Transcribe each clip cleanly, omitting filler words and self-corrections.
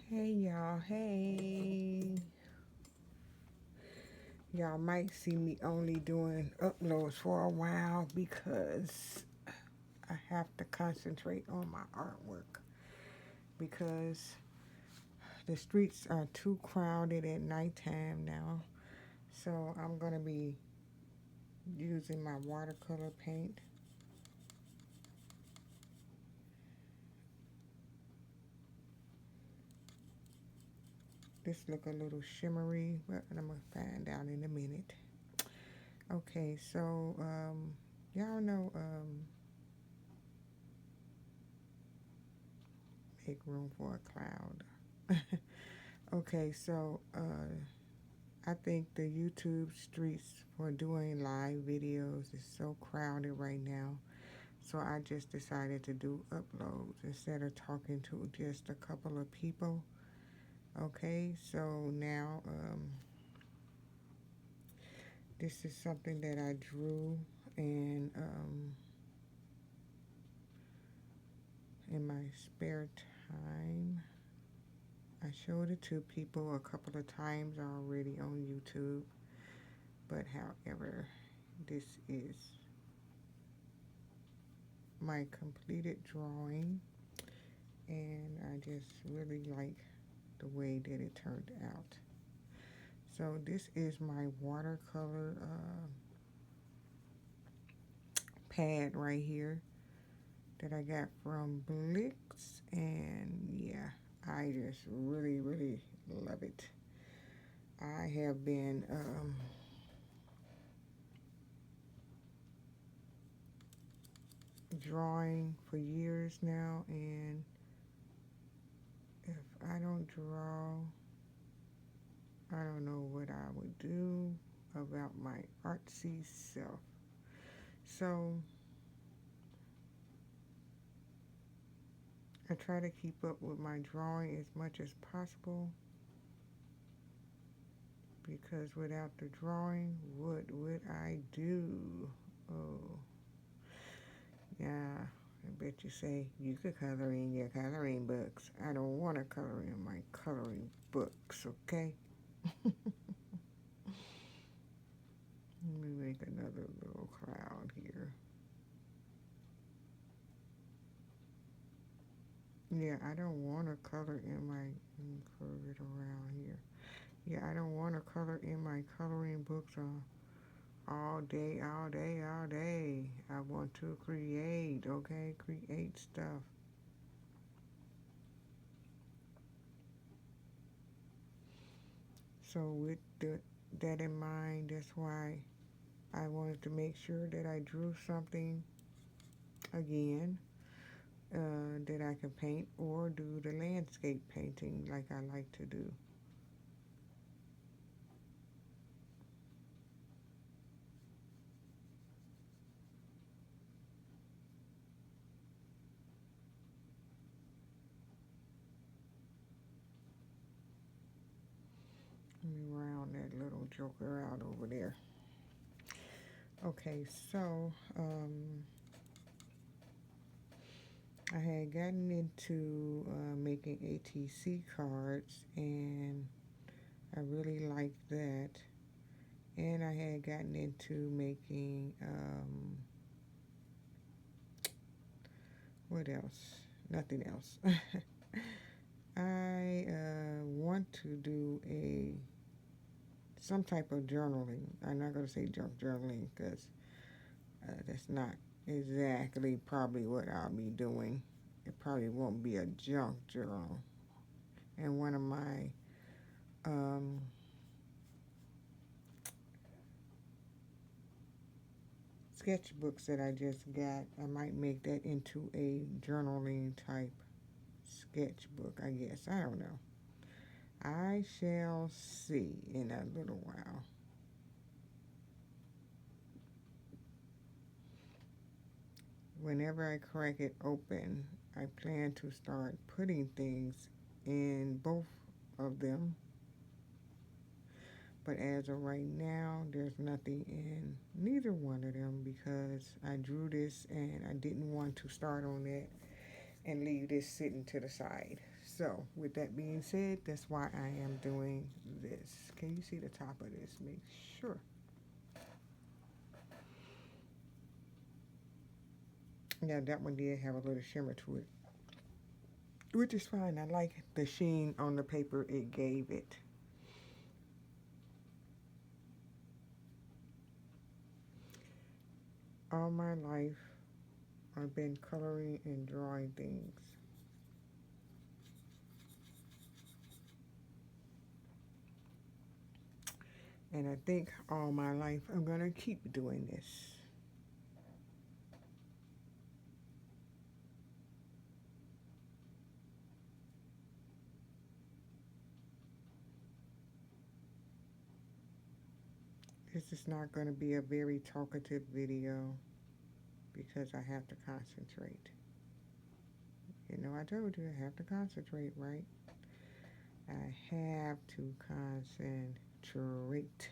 Hey y'all, hey. Y'all might see me only doing uploads for a while because I have to concentrate on my artwork because the streets are too crowded at nighttime now. So I'm going to be using my watercolor paint. This look a little shimmery, but I'm going to find out in a minute. Okay, so y'all know make room for a cloud. Okay, so I think the YouTube streets for doing live videos is so crowded right now. So I just decided to do uploads instead of talking to just a couple of people. Okay, so now this is something that I drew and in my spare time. I showed it to people a couple of times already on YouTube, but however, this is my completed drawing, and I just really like the way that it turned out. So this is my watercolor pad right here that I got from Blix, and yeah, I just really love it. I have been drawing for years now, and if I don't draw, I don't know what I would do about my artsy self. So I try to keep up with my drawing as much as possible because without the drawing, what would I do? Oh, yeah. I bet you say you could color in your coloring books. I don't want to color in my coloring books, okay? Let me make another little cloud here. Yeah, I don't want to color in my, let me curve it around here. Yeah, I don't want to color in my coloring books all day, all day, all day. I want to create, okay? Create stuff. So with that in mind, that's why I wanted to make sure that I drew something again that I can paint or do the landscape painting like I like to do. Let me round that little joker out over there. Okay, so I had gotten into making ATC cards, and I really liked that. And I had gotten into making, what else? Nothing else. I want to do some type of journaling. I'm not going to say junk journaling because that's not exactly probably what I'll be doing. It probably won't be a junk journal. And one of my um, sketchbooks that I just got, I might make that into a journaling type sketchbook, I guess. I don't know. I shall see in a little while. Whenever I crack it open, I plan to start putting things in both of them. But as of right now, there's nothing in neither one of them because I drew this and I didn't want to start on that and leave this sitting to the side. So with that being said, that's why I am doing this. Can you see the top of this? Make sure. Now that one did have a little shimmer to it, which is fine. I like the sheen on the paper it gave it. All my life, I've been coloring and drawing things. And I think all my life I'm going to keep doing this. This is not going to be a very talkative video because I have to concentrate. You know, I told you I have to concentrate, right? I have to concentrate.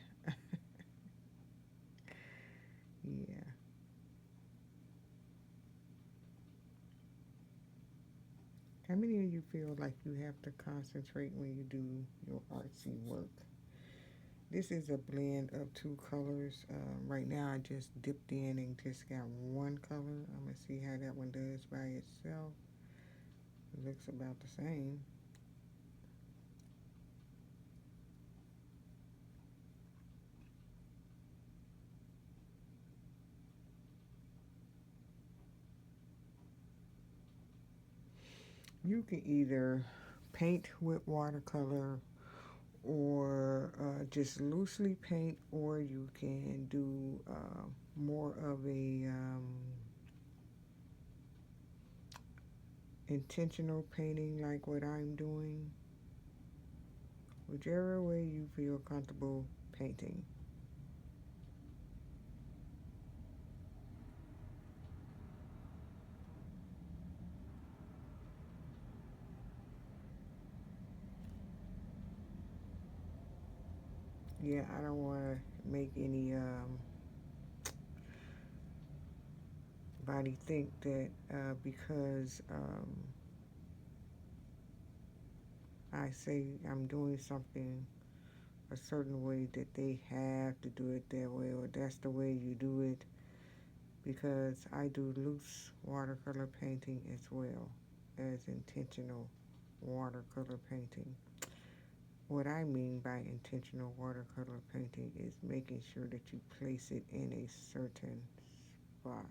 Yeah. How many of you feel like you have to concentrate when you do your artsy work? This is a blend of two colors. Right now I just dipped in and just got one color. I'm going to see how that one does by itself. It looks about the same. You can either paint with watercolor or just loosely paint, or you can do more of a intentional painting like what I'm doing. Whichever way you feel comfortable painting. Yeah, I don't want to make any body think that because I say I'm doing something a certain way that they have to do it that way, or that's the way you do it, because I do loose watercolor painting as well as intentional watercolor painting. What I mean by intentional watercolor painting is making sure that you place it in a certain spot.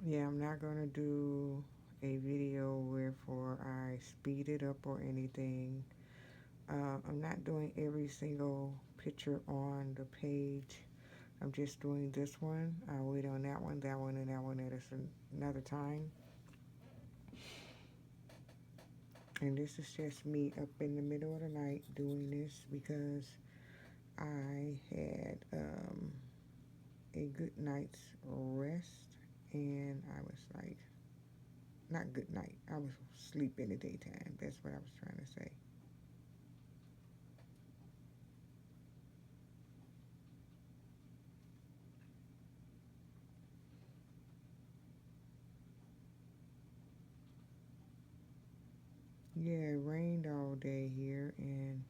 Yeah, I'm not going to do a video wherefore I speed it up or anything. I'm not doing every single picture on the page. I'm just doing this one. I'll wait on that one, and that one at another time. And this is just me up in the middle of the night doing this because I had a good night's rest, and I was like, not good night, I was asleep in the daytime. That's what I was trying to say. Yeah, it rained all day here, and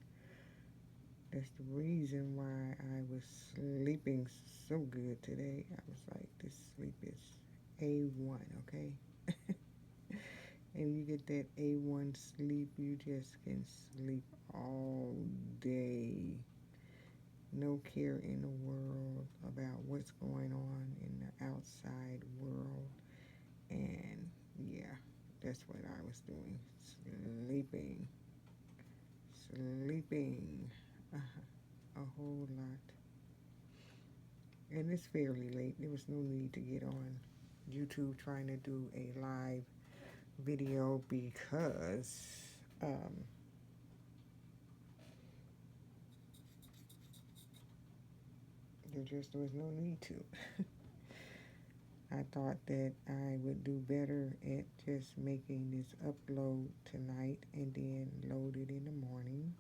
that's the reason why I was sleeping so good today. I was like, this sleep is A1, okay? And you get that A1 sleep, you just can sleep all day. No care in the world about what's going on in the outside world. And yeah, that's what I was doing. Sleeping. Sleeping. A whole lot. And it's fairly late. There was no need to get on YouTube trying to do a live video because There just was no need to. I thought that I would do better at just making this upload tonight and then load it in the morning.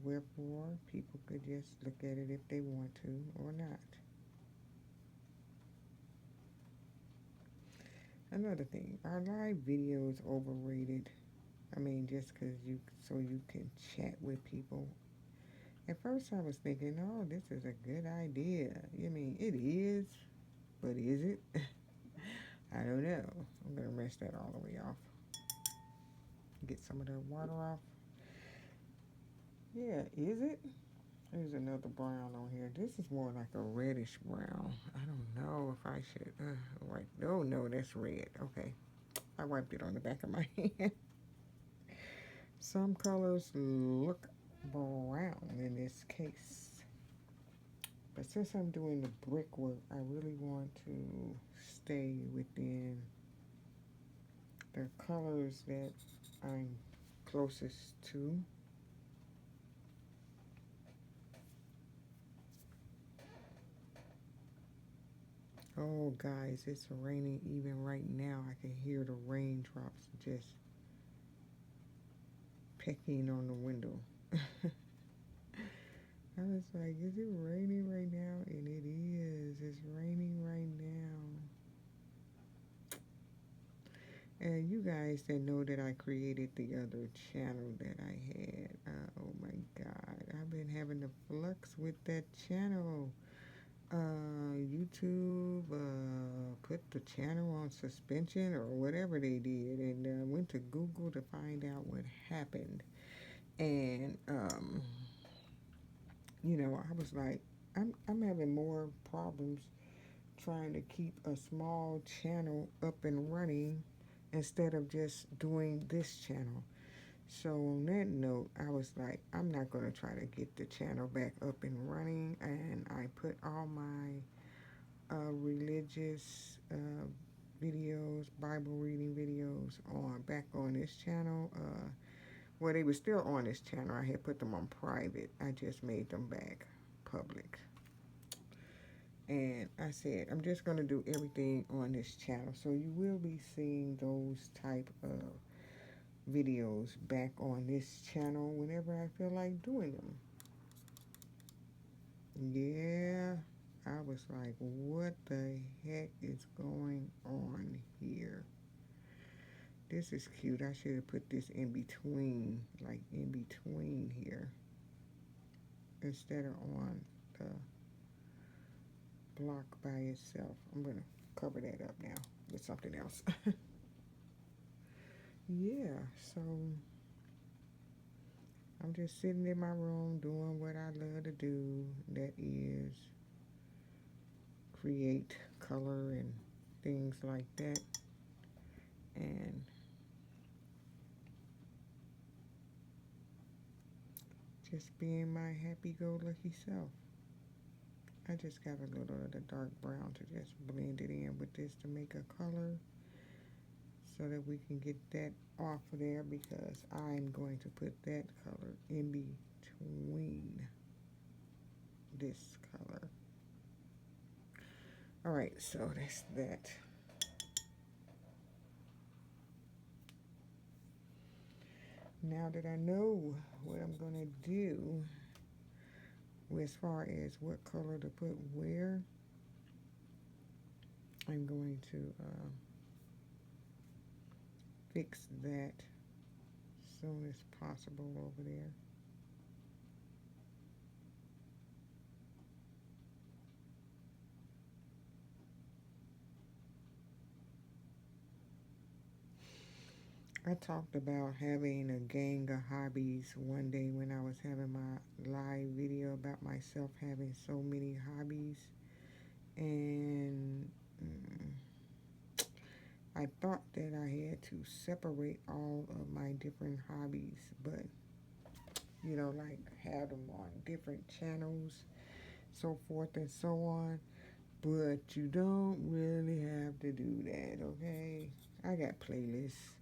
Wherefore, people could just look at it if they want to or not. Another thing, are live videos overrated? I mean, just because so you can chat with people. At first, I was thinking, oh, this is a good idea. I mean, it is, but is it? I don't know. I'm gonna rinse that all the way off. Get some of the water off. Yeah, is it? There's another brown on here. This is more like a reddish brown. I don't know if I should wipe. Oh no, that's red. Okay, I wiped it on the back of my hand. Some colors look brown in this case. But since I'm doing the brickwork, I really want to stay within the colors that I'm closest to. Oh, guys, it's raining even right now. I can hear the raindrops just pecking on the window. I was like, is it raining right now? And it is. It's raining right now. And you guys that know that I created the other channel that I had, oh my God, I've been having the flux with that channel. YouTube put the channel on suspension or whatever they did, and went to Google to find out what happened. And I was like, I'm having more problems trying to keep a small channel up and running instead of just doing this channel. So on that note, I was like, I'm not going to try to get the channel back up and running, and I put all my religious videos, Bible reading videos back on this channel. Well, they were still on this channel. I had put them on private. I just made them back public. And I said, I'm just going to do everything on this channel. So you will be seeing those type of videos back on this channel whenever I feel like doing them. Yeah, I was like, what the heck is going on here? This is cute. I should have put this in between, like in between here, instead of on the block by itself. I'm going to cover that up now with something else. Yeah, so I'm just sitting in my room doing what I love to do. That is create color and things like that. And just being my happy-go-lucky self. I just got a little of the dark brown to just blend it in with this to make a color so that we can get that off of there, because I'm going to put that color in between this color. All right, so that's that. Now that I know what I'm going to do as far as what color to put where, I'm going to fix that as soon as possible over there. I talked about having a gang of hobbies one day when I was having my live video about myself having so many hobbies. And I thought that I had to separate all of my different hobbies, but like have them on different channels, so forth and so on. But you don't really have to do that, okay? I got playlists.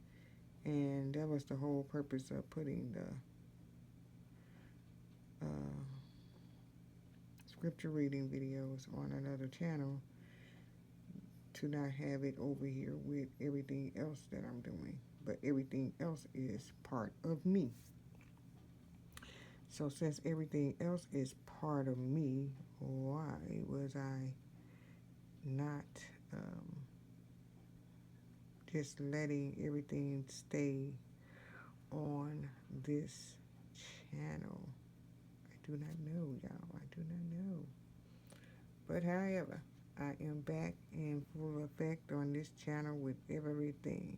And that was the whole purpose of putting the scripture reading videos on another channel to not have it over here with everything else that I'm doing. But everything else is part of me. So since everything else is part of me, why was I not just letting everything stay on this channel? I do not know, y'all. I do not know. But however, I am back in full effect on this channel with everything.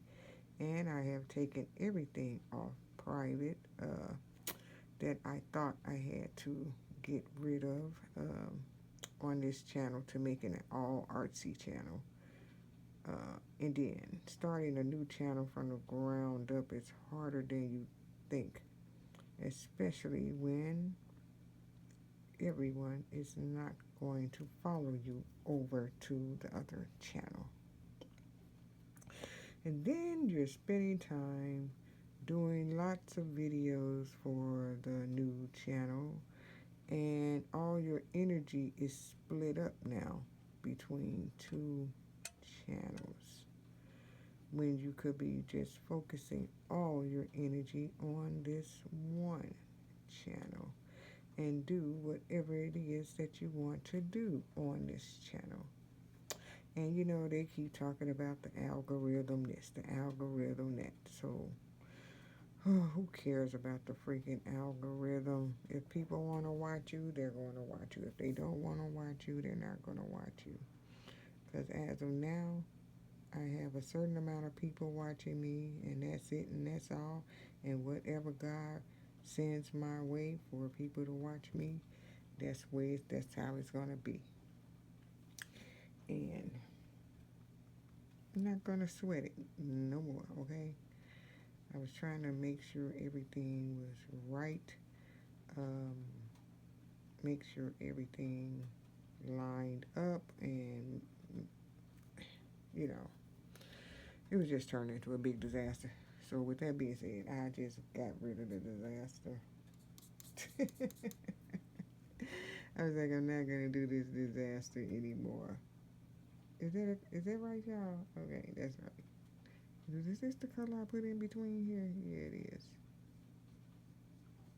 And I have taken everything off private that I thought I had to get rid of on this channel to make it an all artsy channel. And then starting a new channel from the ground up is harder than you think, especially when everyone is not going to follow you over to the other channel. And then you're spending time doing lots of videos for the new channel, and all your energy is split up now between two channels when you could be just focusing all your energy on this one channel and do whatever it is that you want to do on this channel. And you know, they keep talking about the algorithm this, the algorithm that. So, who cares about the freaking algorithm? If people want to watch you, they're going to watch you. If they don't want to watch you, they're not going to watch you. Because as of now, I have a certain amount of people watching me, and that's it, and that's all. And whatever God sends my way for people to watch me, that's how it's going to be. And I'm not going to sweat it no more, okay? I was trying to make sure everything was right, make sure everything lined up, and, you know, it was just turning into a big disaster. So with that being said, I just got rid of the disaster. I was like, I'm not going to do this disaster anymore. Is that right, y'all? Okay, that's right. Is this the color I put in between here? Yeah, it is.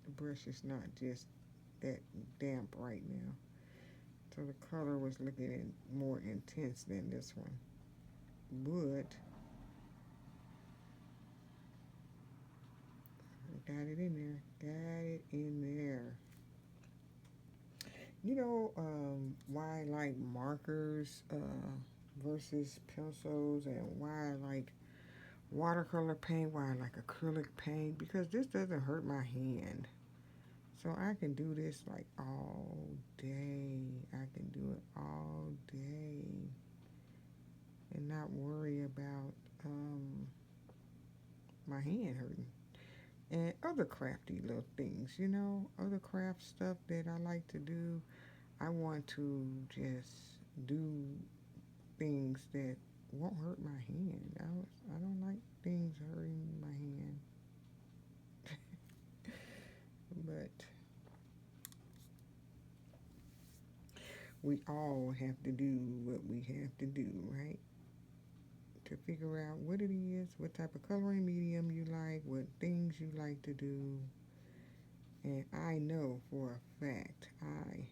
The brush is not just that damp right now. So the color was looking more intense than this one. But I got it in there. Got it in there. You know why I like markers versus pencils, and why I like watercolor paint, why I like acrylic paint? Because this doesn't hurt my hand. So I can do this like all day. I can do it all day and not worry about my hand hurting. And other crafty little things, you know, other craft stuff that I like to do. I want to just do things that won't hurt my hand. I don't like things hurting my hand. But we all have to do what we have to do, right? To figure out what it is, what type of coloring medium you like, what things you like to do. And I know for a fact I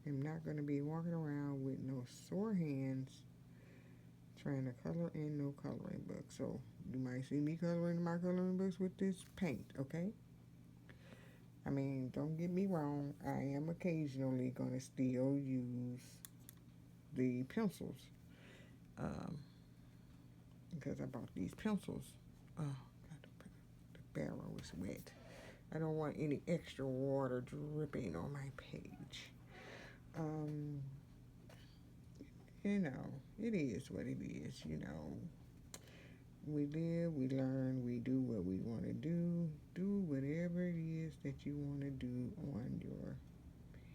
am not going to be walking around with no sore hands trying to color in no coloring book. So you might see me coloring my coloring books with this paint, okay? I mean, don't get me wrong. I am occasionally going to still use the pencils. Because I bought these pencils. Oh, God, the barrel is wet. I don't want any extra water dripping on my page. You know, it is what it is, you know. We live, we learn, we do what we want to do. Do whatever it is that you want to do on your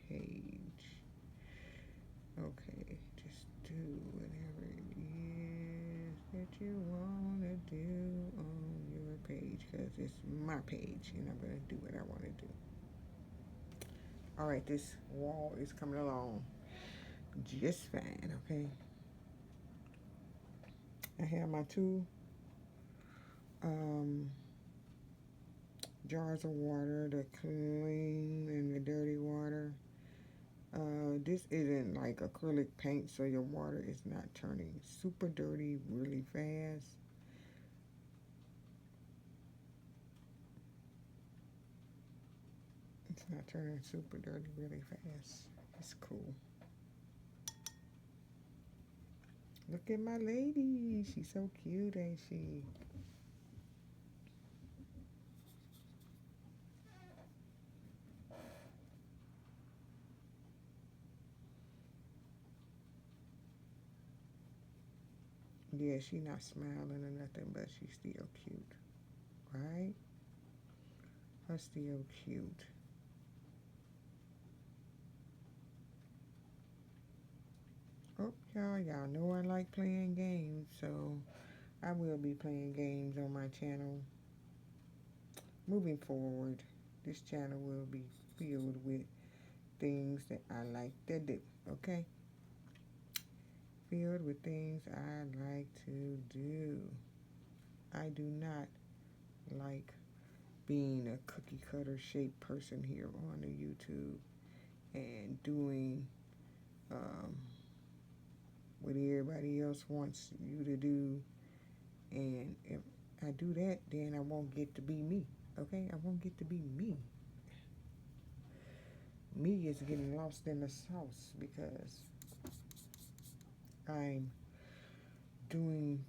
page. Okay, just do whatever it is that you want to do on your page, because it's my page and I'm going to do what I want to do. All right, this wall is coming along just fine, okay? I have my two um, jars of water, the clean and the dirty water. This isn't like acrylic paint, so your water is not turning super dirty really fast. It's not turning super dirty really fast. It's cool. Look at my lady. She's so cute, ain't she? Yeah, she not smiling or nothing, but she's still cute, right? Her still cute. Oh, y'all know I like playing games, so I will be playing games on my channel. Moving forward, this channel will be filled with things that I like to do, okay? Filled with things I like to do. I do not like being a cookie cutter shaped person here on the YouTube and doing um, what everybody else wants you to do. And if I do that, then I won't get to be me, okay? I won't get to be me. Me is getting lost in the sauce because I'm doing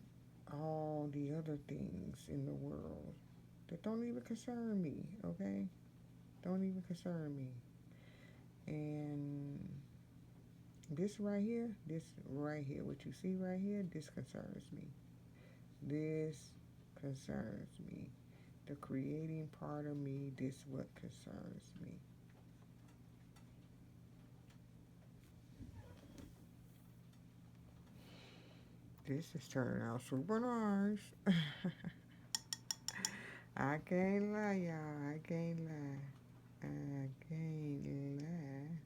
all the other things in the world that don't even concern me, okay? Don't even concern me. And this right here, what you see right here, this concerns me. This concerns me. The creating part of me, this what concerns me. This is turning out super nice. I can't lie, y'all. I can't lie. I can't lie.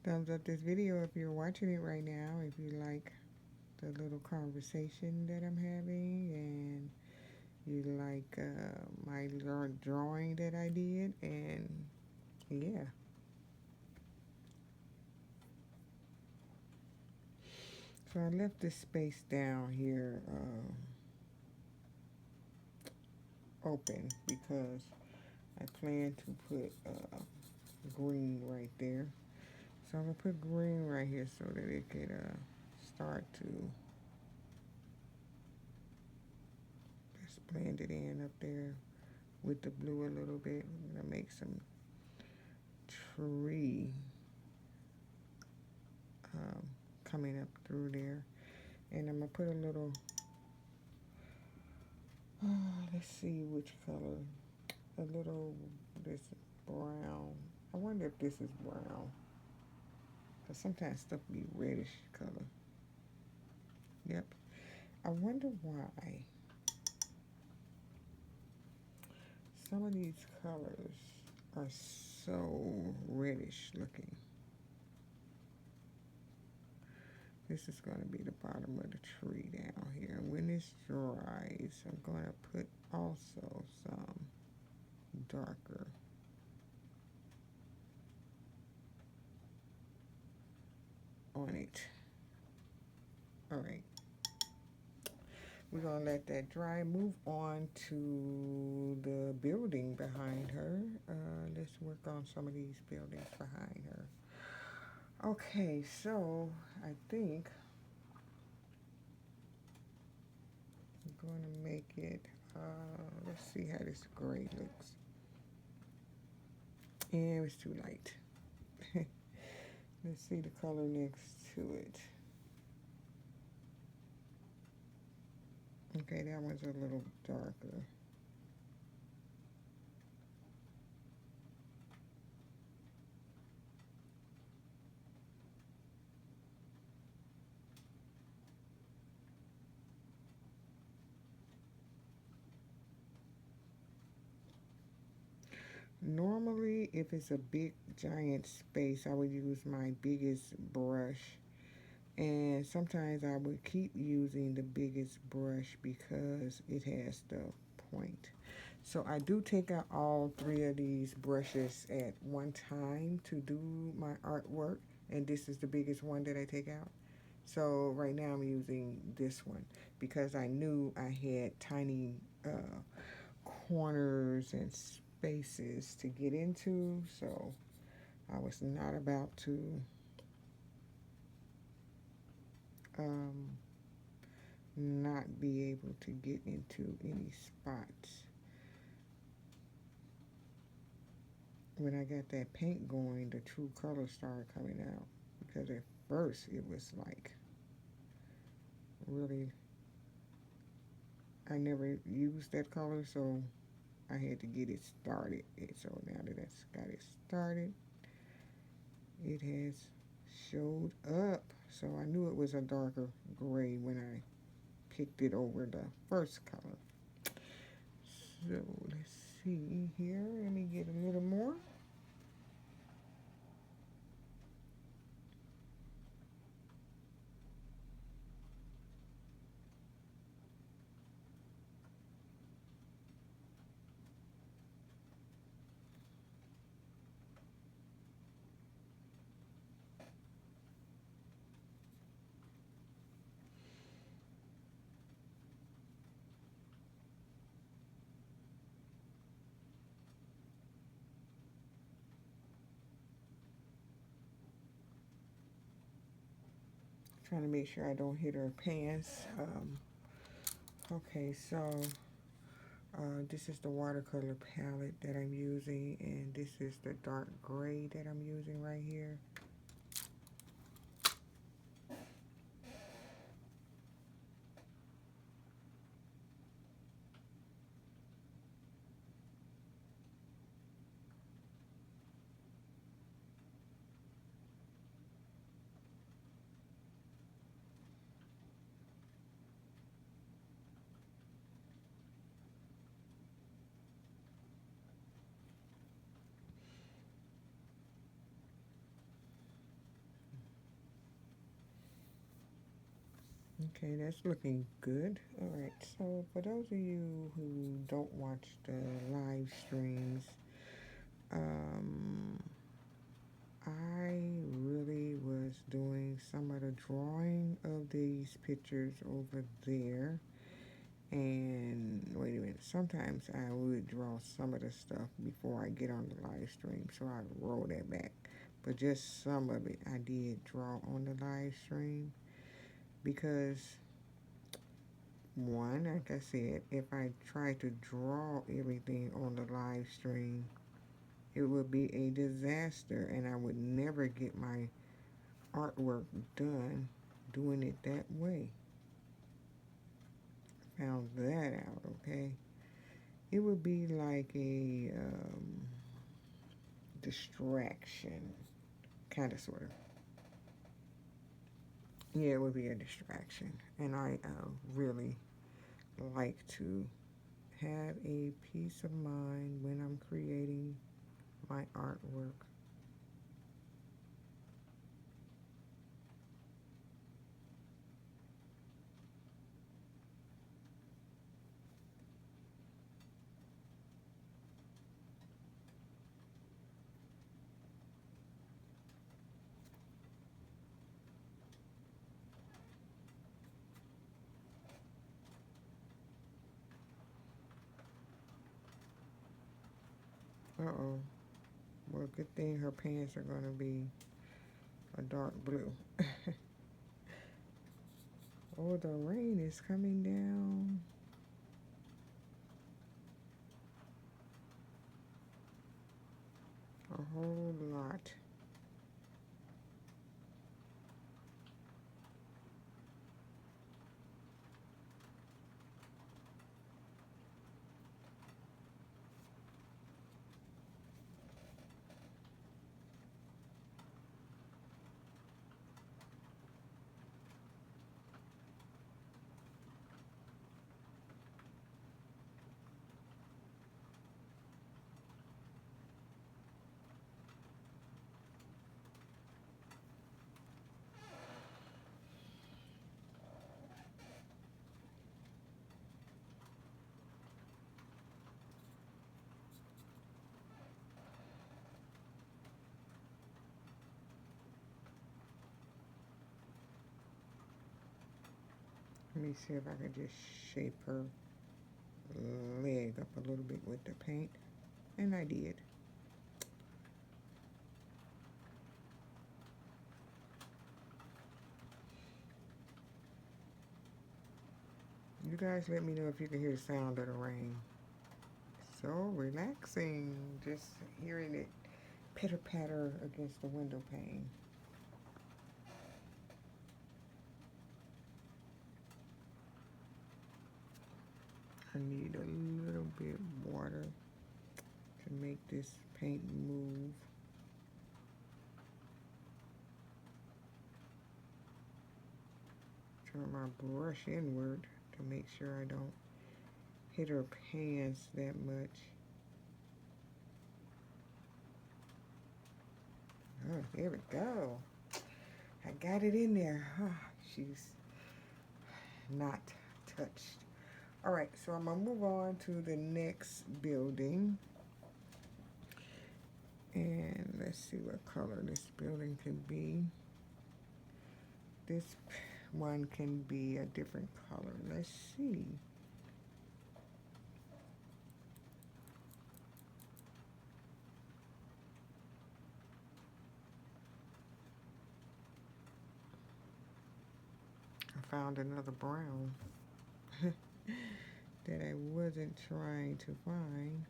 Thumbs up this video if you're watching it right now. If you like the little conversation that I'm having and you like my drawing that I did. And yeah. So I left this space down here open because I plan to put green right there. So I'm going to put green right here so that it could start to just blend it in up there with the blue a little bit. I'm going to make some tree coming up through there. And I'm going to put a little, let's see which color, a little, this brown. I wonder if this is brown. Because sometimes stuff be reddish color. Yep. I wonder why some of these colors are so reddish looking. This is going to be the bottom of the tree down here. And when this dries, I'm going to put also some darker on it. All right. We're going to let that dry. Move on to the building behind her. Let's work on some of these buildings behind her. Okay, so I think I'm going to make it, let's see how this gray looks. Yeah, it's too light. Let's see the color next to it. Okay, that one's a little darker. Normally, if it's a big giant space, I would use my biggest brush. And sometimes I would keep using the biggest brush because it has the point. So I do take out all three of these brushes at one time to do my artwork. And this is the biggest one that I take out. So right now I'm using this one because I knew I had tiny corners and spaces to get into. So I was not about to um, not be able to get into any spots. When I got that paint going, the true color started coming out because at first it was like really, I never used that color, so I had to get it started. So now that it's got it started, it has showed up. So I knew it was a darker gray when I picked it over the first color. So let's see here. Let me get a little more. Trying to make sure I don't hit her pants. Okay, so this is the watercolor palette that I'm using, and this is the dark gray that I'm using right here. Okay, that's looking good. All right, so for those of you who don't watch the live streams, um, I really was doing some of the drawing of these pictures over there. And wait a minute, sometimes I would draw some of the stuff before I get on the live stream, so I roll that back. But just some of it I did draw on the live stream because, one, like I said, if I try to draw everything on the live stream, it would be a disaster and I would never get my artwork done doing it that way. Found that out, okay? It would be like a distraction, kind of, sort of. Yeah, it would be a distraction. And I really like to have a peace of mind when I'm creating my artwork. Uh-oh. Well, good thing her pants are going to be a dark blue. Oh, the rain is coming down. A whole lot. me see if I can just shape her leg up a little bit with the paint. And I did. You guys let me know if you can hear the sound of the rain. So relaxing, just hearing it pitter patter against the window pane. I need a little bit water to make this paint move. Turn my brush inward to make sure I don't hit her pants that much. Oh, there we go. I got it in there. Oh, she's not touched. All right, so I'm gonna move on to the next building. And let's see what color this building can be. This one can be a different color. Let's see. I found another brown that I wasn't trying to find.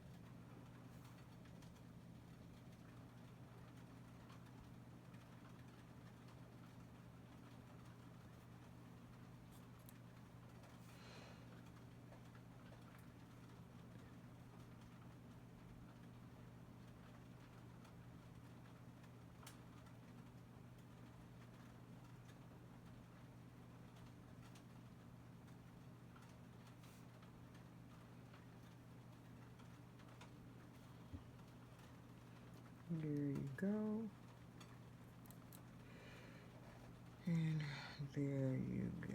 There you go. And there you go.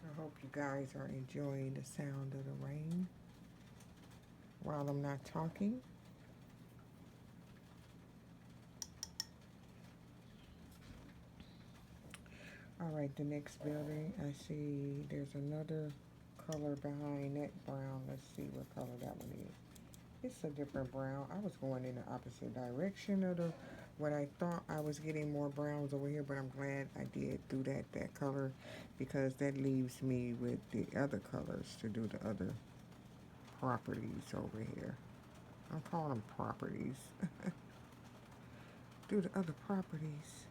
I hope you guys are enjoying the sound of the rain while I'm not talking. All right, the next building, I see there's another color behind that brown. Let's see what color that one is. It's a different brown. I was going in the opposite direction of what I thought I was getting more browns over here, but I'm glad I did do that color because that leaves me with the other colors to do the other properties over here. I'm calling them properties. Do the other properties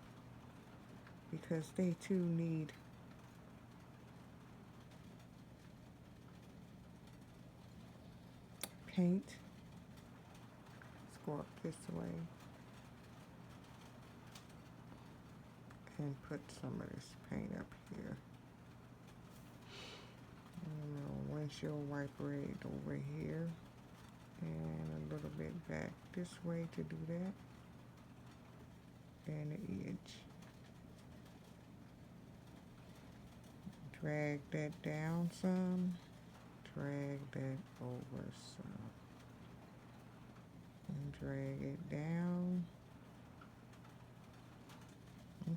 because they too need paint. Let's go up this way and put some of this paint up here. And a windshield wiper aid over here and a little bit back this way to do that, and the edge. Drag that down some, drag that over some. And drag it down.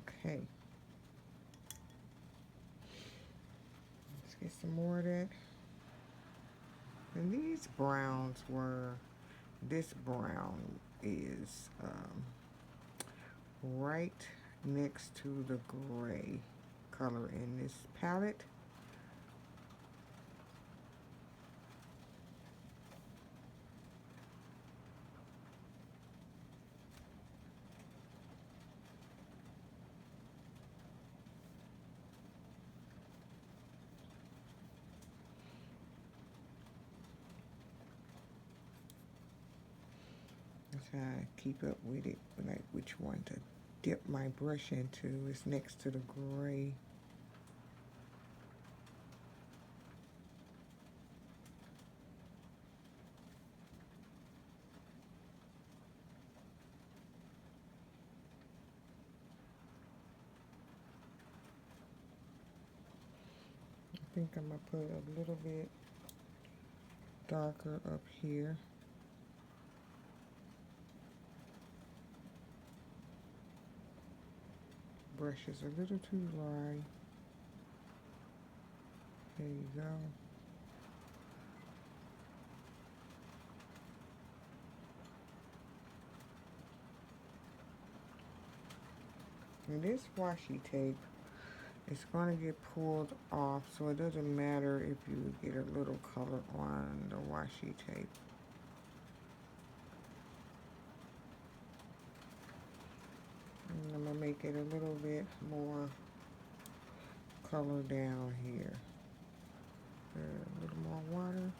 Okay. Let's get some more of that. And these browns were, this brown is right next to the gray color in this palette. That's how I keep up with it, like which one to dip my brush into. It's next to the gray. I think I'm gonna put a little bit darker up here. Brush is a little too dry. There you go. And this washi tape is going to get pulled off, so it doesn't matter if you get a little color on the washi tape. And I'm going to make it a little bit more color down here. A little more water.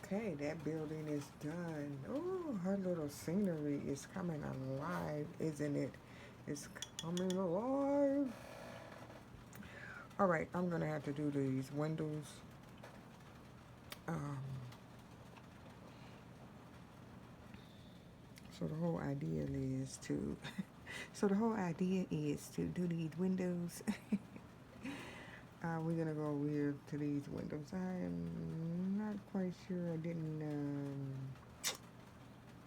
Okay, that building is done. Oh, her little scenery is coming alive, isn't it? It's coming alive. All right, I'm gonna have to do these windows. Um, so the whole idea is to, so the whole idea is to do these windows. We're gonna go over here to these windows. I am not quite sure. I didn't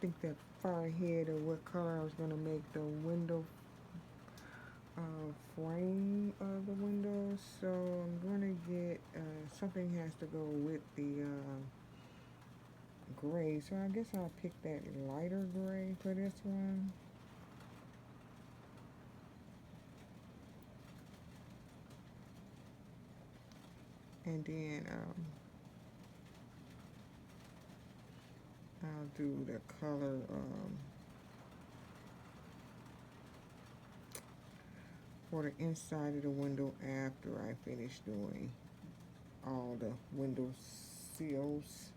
think that far ahead of what color I was gonna make the window frame of the window. So I'm gonna get something has to go with the gray. So I guess I'll pick that lighter gray for this one. And then I'll do the color for the inside of the window after I finish doing all the window seals.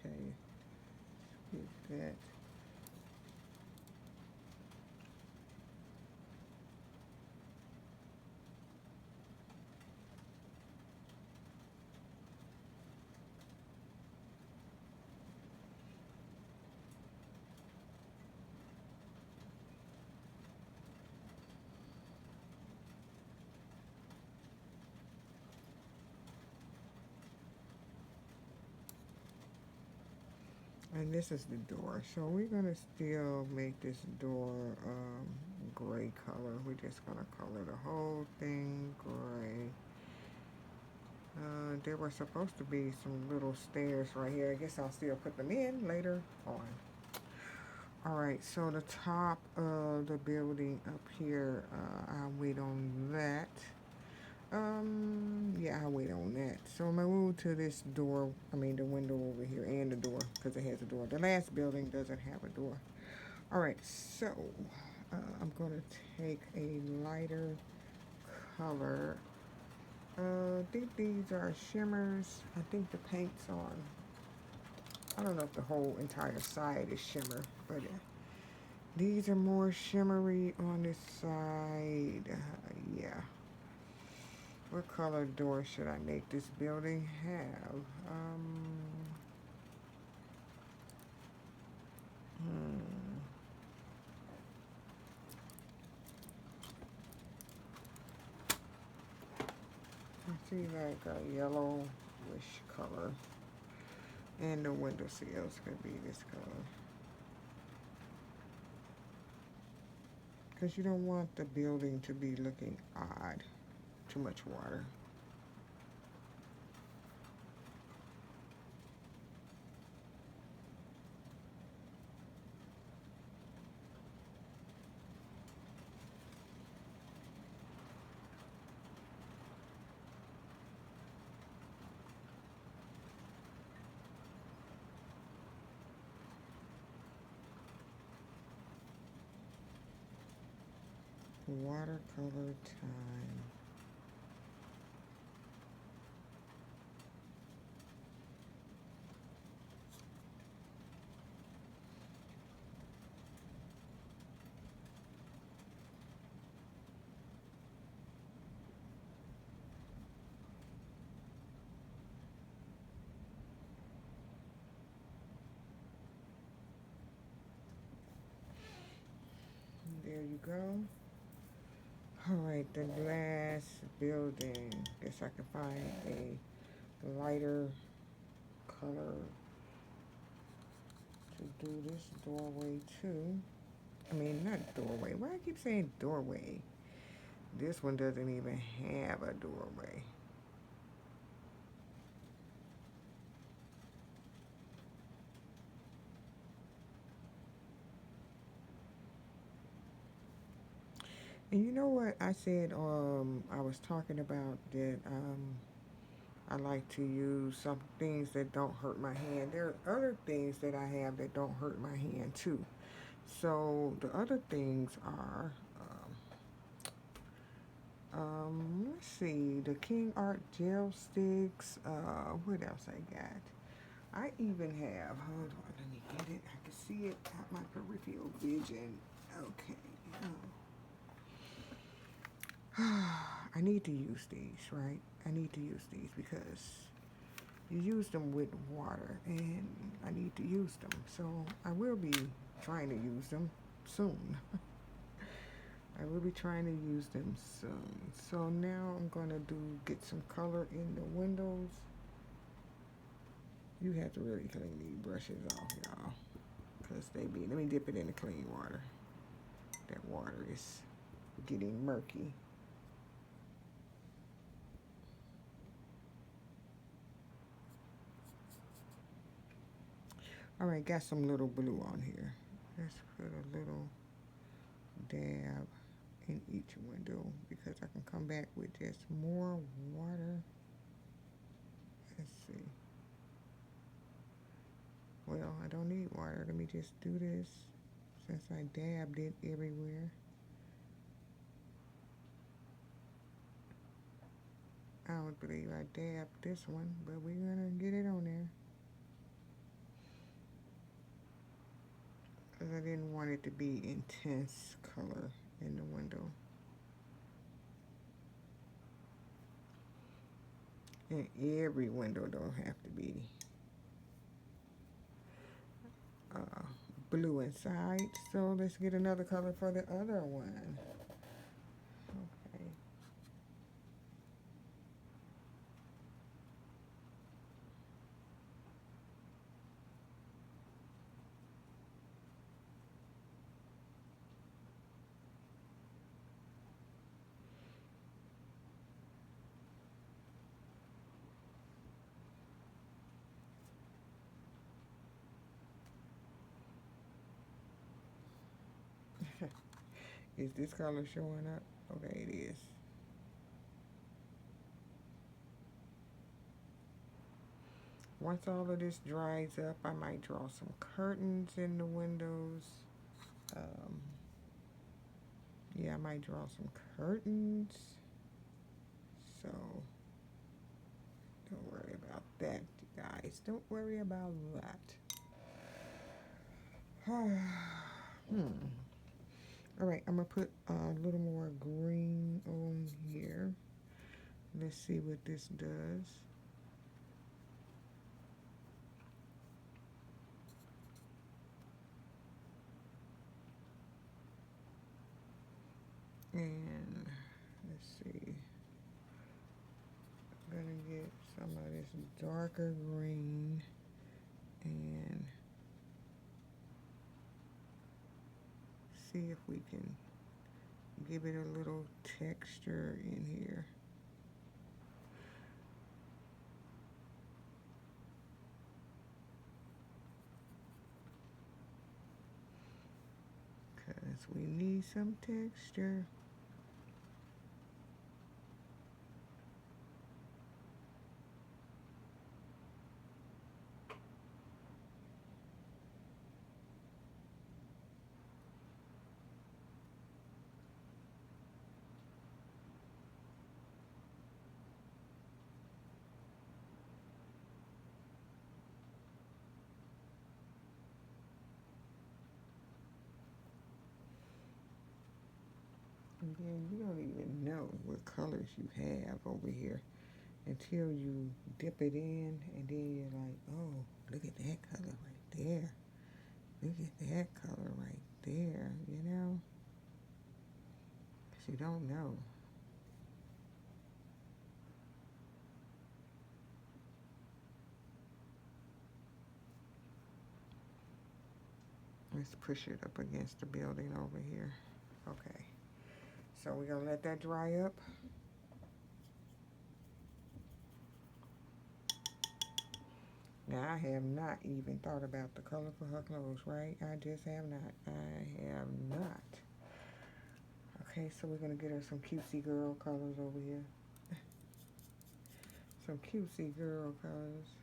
Okay, get that. And this is the door. So we're gonna still make this door gray color. We're just gonna color the whole thing gray. There were supposed to be some little stairs right here. I guess I'll still put them in later on. Alright, so the top of the building up here, I'll wait on that. Yeah, I'll wait on that. So I'm gonna move to this door, I mean the window over here and the door, because it has a door. The last building doesn't have a door. Alright, so I'm gonna take a lighter color. I think these are shimmers. I think the paint's on. I don't know if the whole entire side is shimmer, but these are more shimmery on this side. Yeah. What color door should I make this building have? Hmm. I see like a yellowish color. And the window sills could be this color. Because you don't want the building to be looking odd. Too much water. Watercolor time. There you go. Alright, the glass building. Guess I can find a lighter color to do this doorway too. I mean, not doorway. Why I keep saying doorway? This one doesn't even have a doorway. And you know what I said? I was talking about that. I like to use some things that don't hurt my hand. There are other things that I have that don't hurt my hand too. So the other things are, let's see, the King Art gel sticks. What else I got? I even have. Hold on, let me get it. I can see it at my peripheral vision. Okay. I need to use these, right? I need to use these because you use them with water and I need to use them. So I will be trying to use them soon. I will be trying to use them soon. So now I'm going to get some color in the windows. You have to really clean these brushes off, y'all. Because let me dip it in the clean water. That water is getting murky. Alright, got some little blue on here. Let's put a little dab in each window because I can come back with just more water. Let's see. Well, I don't need water. Let me just do this since I dabbed it everywhere. I don't believe I dabbed this one, but we're gonna get it on there. Because I didn't want it to be intense color in the window. And every window don't have to be blue inside. So let's get another color for the other one. Okay. Is this color showing up? Okay, it is. Once all of this dries up, I might draw some curtains in the windows. Um, yeah, I might draw some curtains. So about that, you guys. Don't worry about that. All right, I'm gonna put a little more green on here. Let's see what this does. And let's see. I'm gonna get some of this darker green and see if we can give it a little texture in here. Because we need some texture. And then you don't even know what colors you have over here until you dip it in, and then you're like, oh, look at that color right there. Look at that color right there, you know? Because you don't know. Let's push it up against the building over here. Okay. So we're going to let that dry up. Now, I have not even thought about the color for her clothes, right? I just have not. I have not. Okay, so we're going to get her some cutesy girl colors over here. Some cutesy girl colors.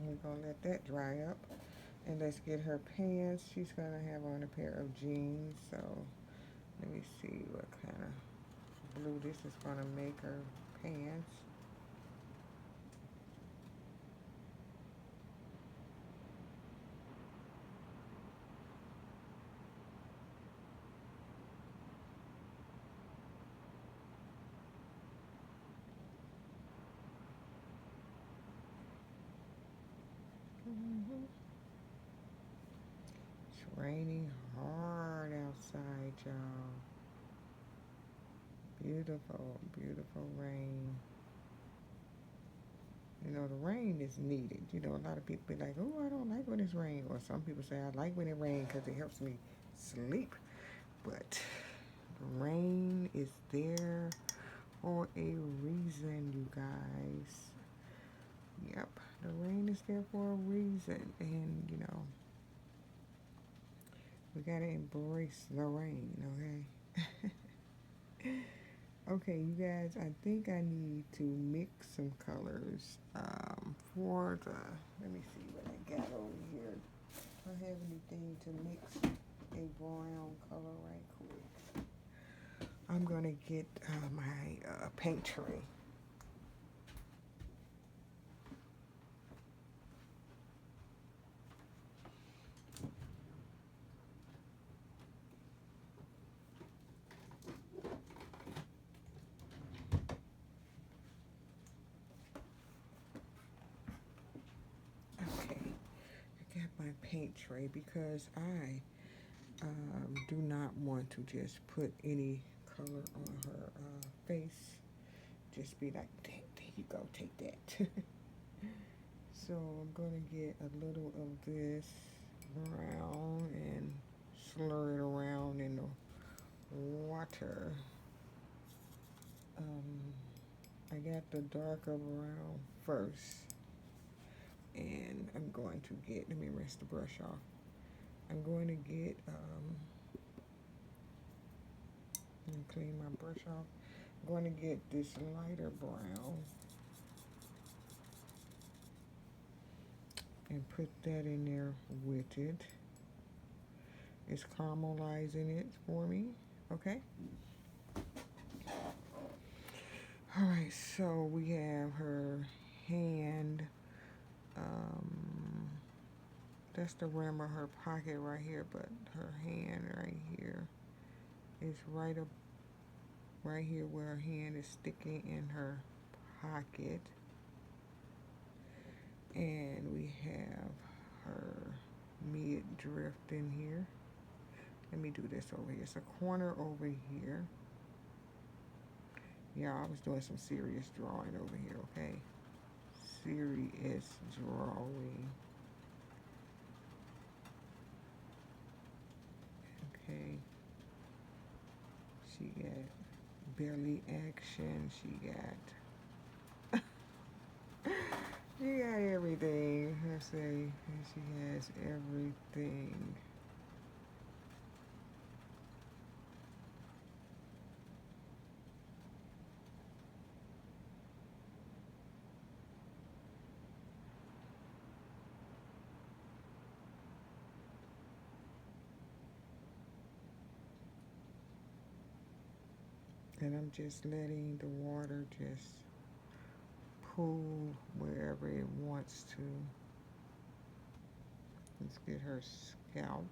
We're going to let that dry up. And let's get her pants. She's going to have on a pair of jeans. So let me see what kind of blue this is going to make her pants. It's raining hard outside, y'all. Beautiful, beautiful rain. You know, the rain is needed. You know, a lot of people be like, oh, I don't like when it's rain. Or some people say, I like when it rains because it helps me sleep. But the rain is there for a reason, you guys. Yep, the rain is there for a reason. And, you know, we got to embrace the rain, okay? Okay, you guys, I think I need to mix some colors for the, let me see what I got over here. I don't have anything to mix a brown color right quick. I'm going to get my paint tray. My paint tray because I do not want to just put any color on her face. Just be like, there you go, take that. So I'm going to get a little of this brown and slur it around in the water. Um, I got the darker brown first. And I'm going to get, let me rinse the brush off. I'm going to get, and clean my brush off. I'm going to get this lighter brown and put that in there with it. It's caramelizing it for me, okay? All right, so we have her hand. Um, that's the rim of her pocket right here, but her hand right here is right here where her hand is sticking in her pocket. And we have her mid-drift in here. Let me do this over here. It's a corner over here. Yeah, I was doing some serious drawing over here, okay? Serious drawing. Okay. She got belly action. She got she got everything. Let's see. She has everything. And I'm just letting the water just pool wherever it wants to. Let's get her scalp.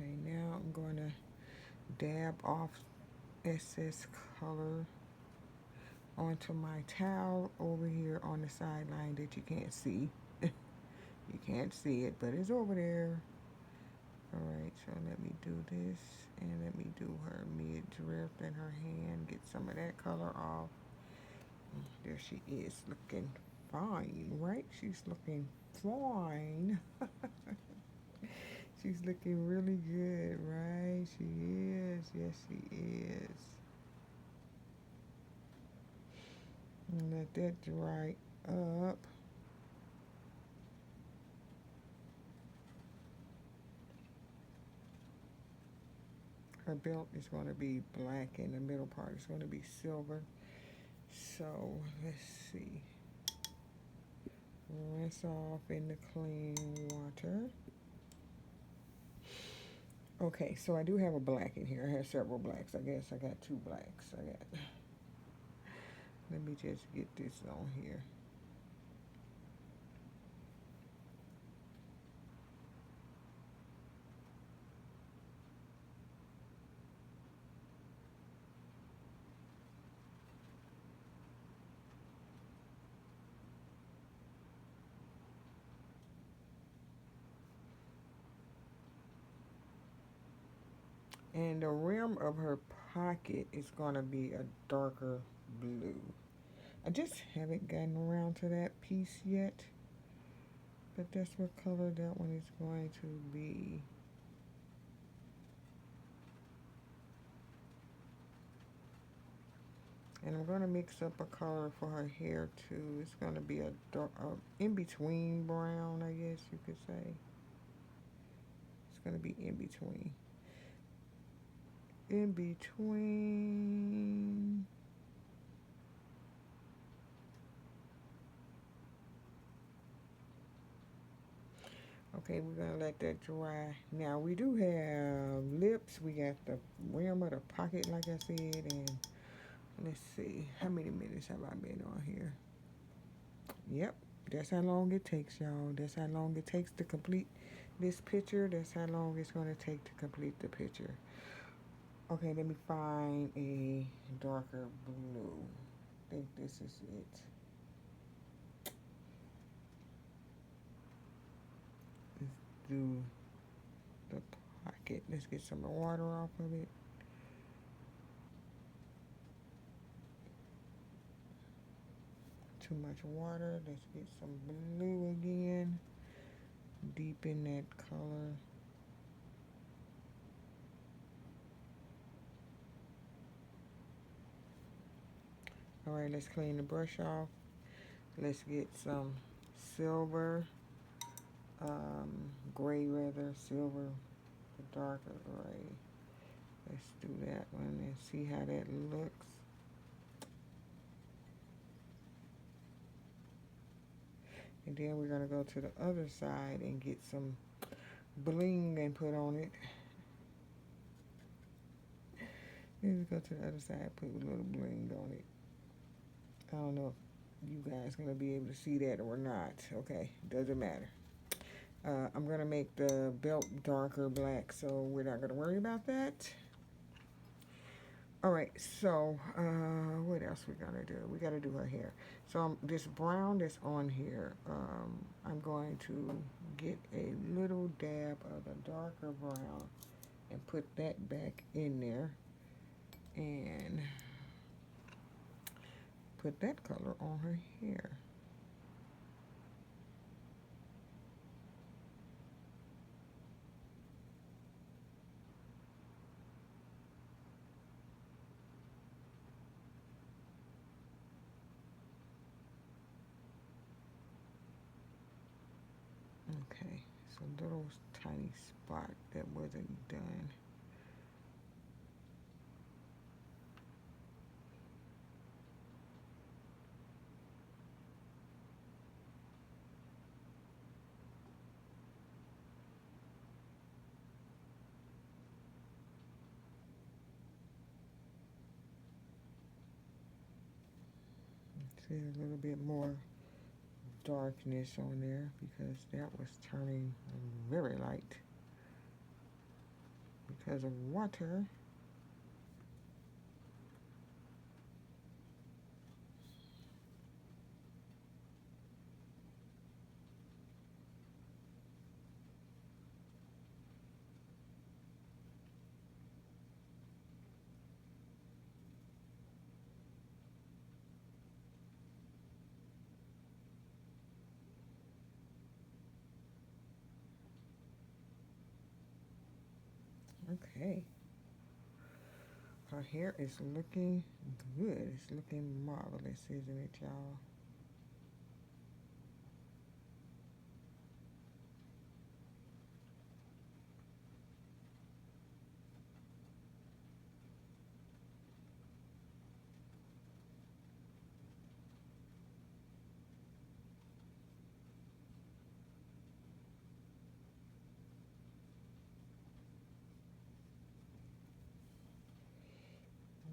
Okay, now I'm going to dab off excess color onto my towel over here on the sideline that you can't see. You can't see it, but it's over there. Alright, so let me do this, and let me do her mid-drift in her hand, get some of that color off. There she is, looking fine, right? She's looking fine. She's looking really good, right? She is. Yes, she is. And let that dry up. Her belt is going to be black and the middle part is going to be silver. So, let's see. Rinse off in the clean water. Okay, so I do have a black in here. I have several blacks. I guess I got two blacks. Let me just get this on here. And the rim of her pocket is going to be a darker blue. I just haven't gotten around to that piece yet. But that's what color that one is going to be. And I'm going to mix up a color for her hair too. It's going to be a dark, in-between brown, I guess you could say. It's going to be in between. In between. Okay, we're going to let that dry. Now, we do have lips. We got the rim of the pocket, like I said. And let's see. How many minutes have I been on here? Yep. That's how long it takes, y'all. That's how long it takes to complete this picture. That's how long it's going to take to complete the picture. Okay, let me find a darker blue. I think this is it. Let's do the pocket. Let's get some water off of it. Too much water. Let's get some blue again. Deepen that color. All right, let's clean the brush off. Let's get some silver, gray rather, silver, the darker gray. Let's do that one and see how that looks. And then we're gonna go to the other side and get some bling and put on it. Then we go to the other side, put a little bling on it. I don't know if you guys gonna be able to see that or not. Okay, doesn't matter. I'm gonna make the belt darker black, so we're not gonna worry about that. All right, so what else we gotta do? We gotta do her hair. So this brown that's on here, I'm going to get a little dab of the darker brown and put that back in there and put that color on her hair. Okay, so little tiny spot that wasn't done. See a little bit more darkness on there because that was turning very light because of water. Okay. Her hair is looking good. It's looking marvelous, isn't it, y'all?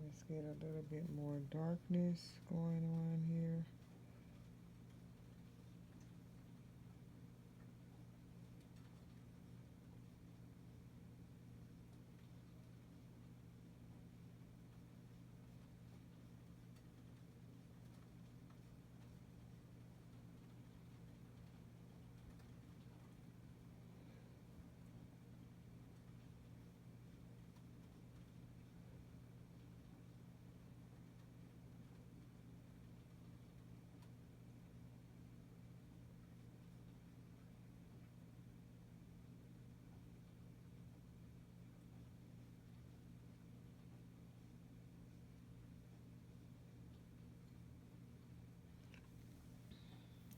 Let's get a little bit more darkness going on here.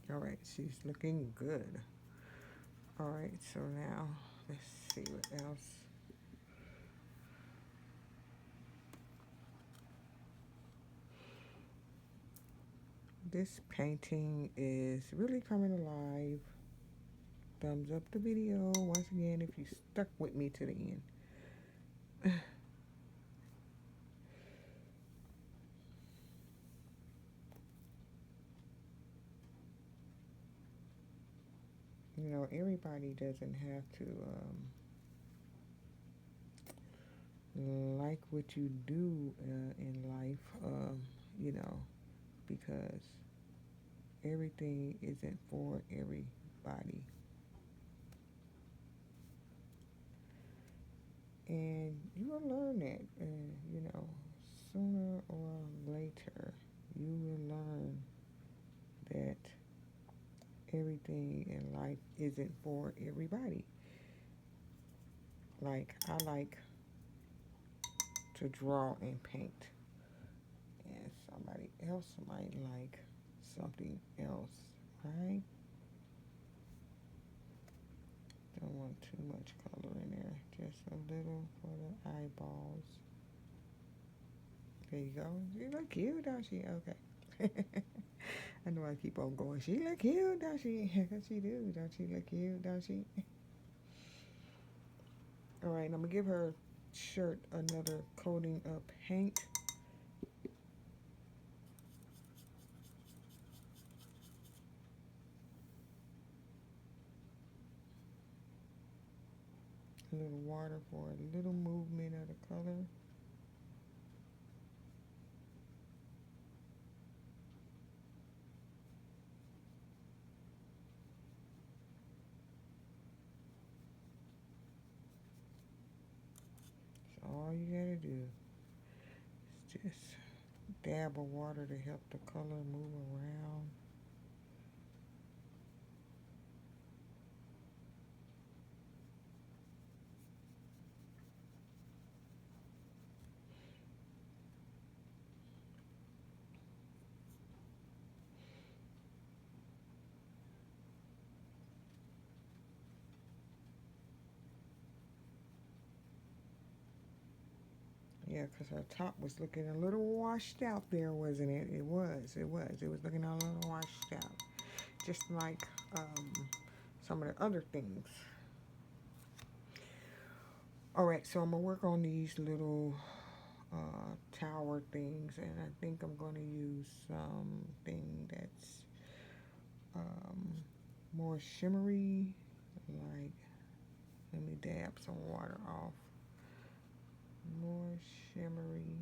All right, she's looking good. All right, so now let's see what else. This painting is really coming alive. Thumbs up the video once again if you stuck with me to the end. You know, everybody doesn't have to like what you do in life, you know, because everything isn't for everybody. And you will learn that, you know, sooner or later, you will learn that everything in life isn't for everybody. Like, I like to draw and paint, and somebody else might like something else, right? Don't want too much color in there, just a little for the eyeballs. There you go. She look cute, don't she? Okay. I know I keep on going. She look cute, don't she? She do, don't she look cute, don't she? All right, I'm gonna give her shirt another coating of paint. A little water for a little movement of the color. So all you gotta do is just dab of water to help the color move around. Yeah, because her top was looking a little washed out there, wasn't it? It was. It was. It was looking a little washed out. Just like some of the other things. All right, so I'm going to work on these little tower things, and I think I'm going to use something that's more shimmery. Like, let me dab some water off. More shimmery.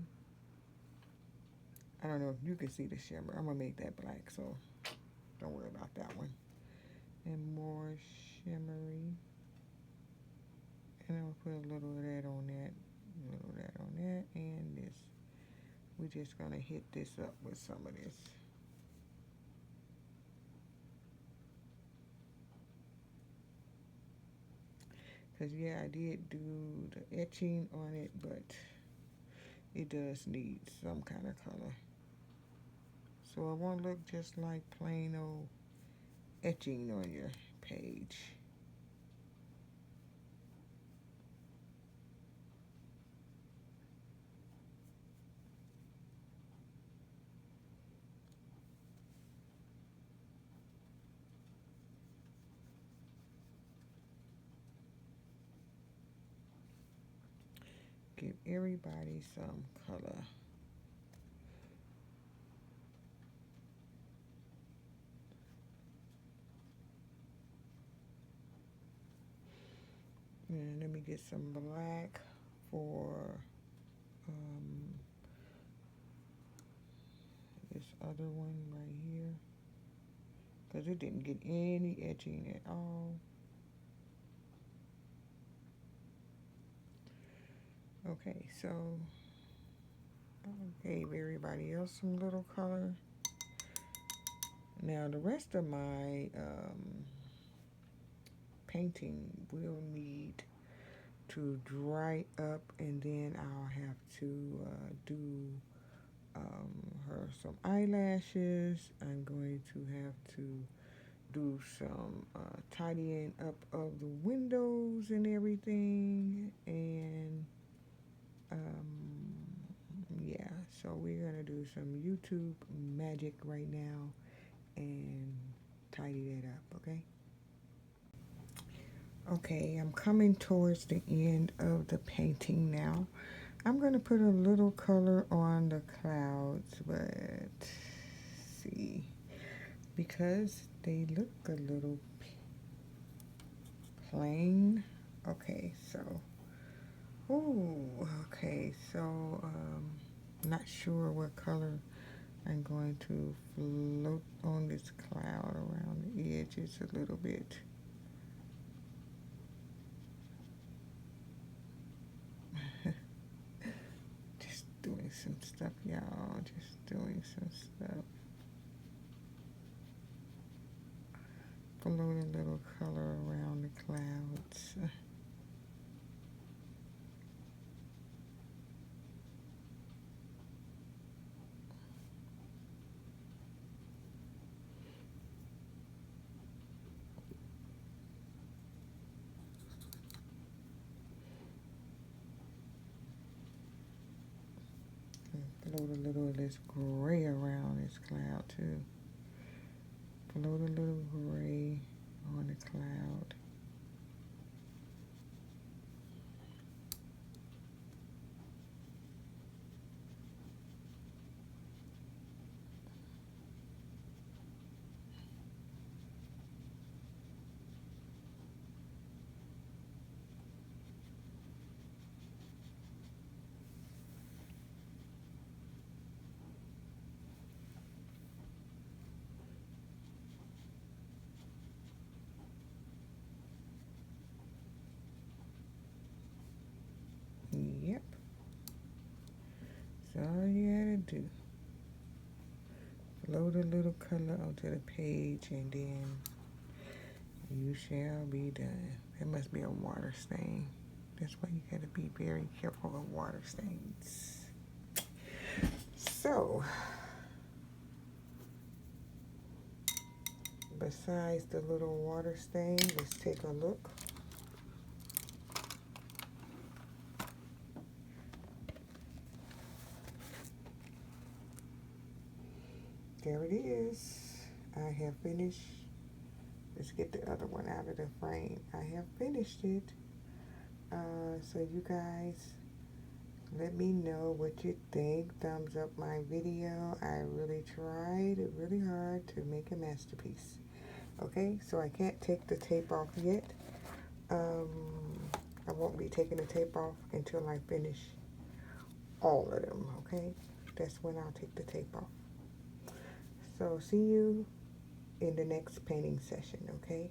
I don't know if you can see the shimmer. I'm going to make that black, so don't worry about that one. And more shimmery. And I'll put a little of that on that, a little of that on that, and this. We're just going to hit this up with some of this. Because, yeah, I did do the etching on it, but it does need some kind of color. So it won't look just like plain old etching on your page. Give everybody some color. And let me get some black for this other one right here. Because it didn't get any etching at all. Okay, so I gave everybody else some little color. Now the rest of my painting will need to dry up, and then I'll have to do her some eyelashes. I'm going to have to do some tidying up of the windows and everything, and yeah, so we're gonna do some YouTube magic right now and tidy that up, okay? Okay, I'm coming towards the end of the painting now. I'm going to put a little color on the clouds, but see, because they look a little plain. Okay, so Oh, okay. So, not sure what color I'm going to float on this cloud around the edges a little bit. Just doing some stuff, y'all. Just doing some stuff. Float a little color around the clouds. Float a little of this gray around this cloud too. Float a little gray on the cloud. Yep, that's all you gotta do. Float a little color onto the page and then you shall be done. That must be a water stain. That's why you gotta be very careful of water stains. So, besides the little water stain, let's take a look. There it is. I have finished. Let's get the other one out of the frame. I have finished it. So you guys, let me know what you think. Thumbs up my video. I really tried really hard to make a masterpiece. Okay, so I can't take the tape off yet. I won't be taking the tape off until I finish all of them, okay? That's when I'll take the tape off. So see you in the next painting session, okay?